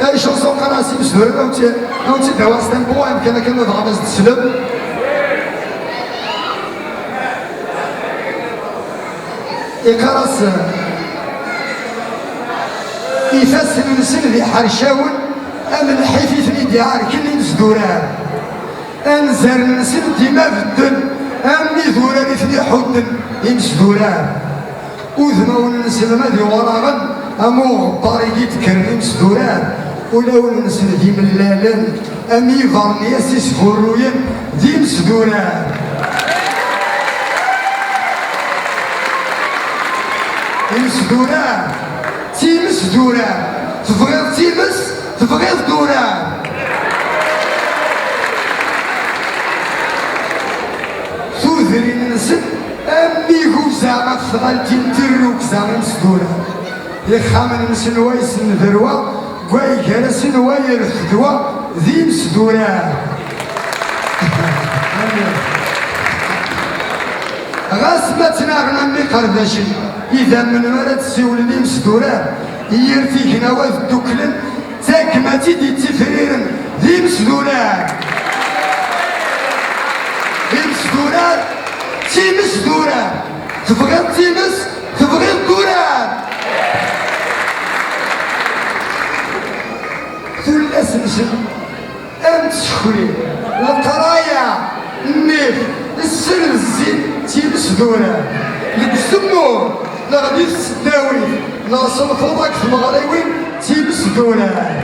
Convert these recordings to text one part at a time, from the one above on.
La chanson qu'on a si je veux, donc tu dois rester un point, quelqu'un d'autre va se lever. إقراص يفسر النسل ذي حرشاون أمن حيث ديار كل نسدوران أنزل النسل ديما بدن أمني ذوران ثني حدن يمسدوران وذما النسل ما ذي وراغن أمو طريقي تكرم يمسدوران ولو النسل دي من لالن أمي فرنيا سيسفروين دي مسدوران يمسدوران تيمس دوران تبغيض تيمس تبغيض دوران ثوثري ننسل أميكو زعما تفضلتي نتروك زعما مسدوران يخامن نسنوا يسن ذروة كواي كرسنوا يرفدوا ذي مسدوران غاسمتنا غنمي قرداشي إذا من ورد السيول اللي مسدوران يرتيك نواذ الدكلن تاكماتي دي تفريرن ذي مسدوران ذي مسدوران تي مسدوران تبغيض تيمس تبغيض دوران ثلاث نسل أم تشكري القرايا النيف السر الزين تي مسدوران لك السمور لغدي السداوي ناصر فضاك في المغربين تيبس دولار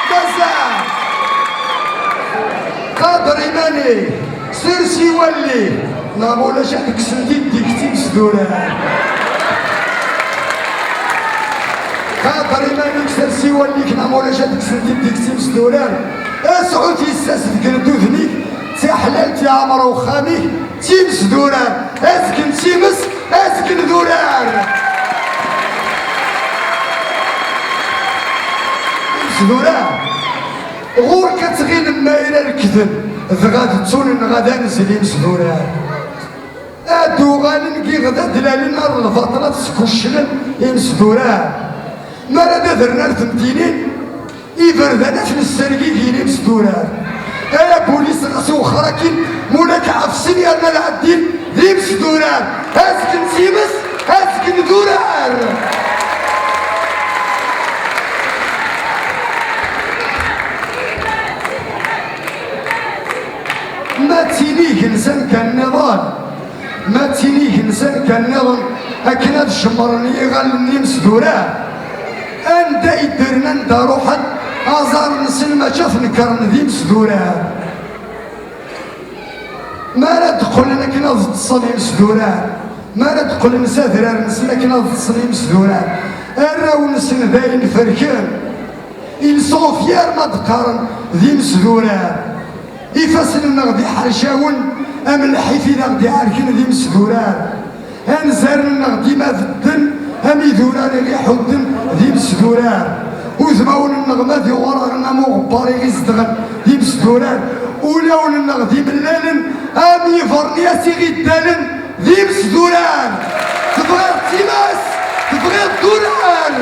مازال قادر إيماني سيرسي ولي لا مولا شعبك سنديد ديك تيبس دولار قادر إيماني سيرسي ولي كنا مولا شعبك سنديد ديك تيبس دولار اسعودي الساس تقردو ذنيك تي حلال تي عمر وخامي تيمس دوران اسكن تيمس اسكن دوران تيمس دوران غور كتغين مايلة الكذب ذغاد تون غادا نزل يمس دوران ادو غاننكي غدا دلالي نار الفطرة تسكوشلن يمس دوران مرة درنا الثمتينين يبردنا في السرقي يمس دوران يا بوليس راسو خراكين مولاك عفسني انا العدين ذي مش دوران اسكن سيمس اسكن دوران ما تينيه انسان كالنظام ما تينيه انسان كالنظام اكنا الشمرني غالني مسدوران اندا يدرنا ندا روحا ازار نسلم شاف نكرن ذي مسدوران ما لا تقول لنا كنا تصني مسدوران ما لا تقول نسافر نسنا كنا تصني مسدوران الراو نسن باين فركان ils sont fiers ما تقارن ذي مسدوران يفسن نغدي حرشاون ام الحيفي نغدي عاركين ذي مسدوران انزار نغدي ما ذدن هم يذوران اللي حدن ذي مسدوران وزماون النغمة ذي وراغنا مو غباري غيزدغن ذي مسدوران ولون النغدي ملالن امي فرنياسي غيدالن ذي مسدوران تبغي التماس تبغي الدوران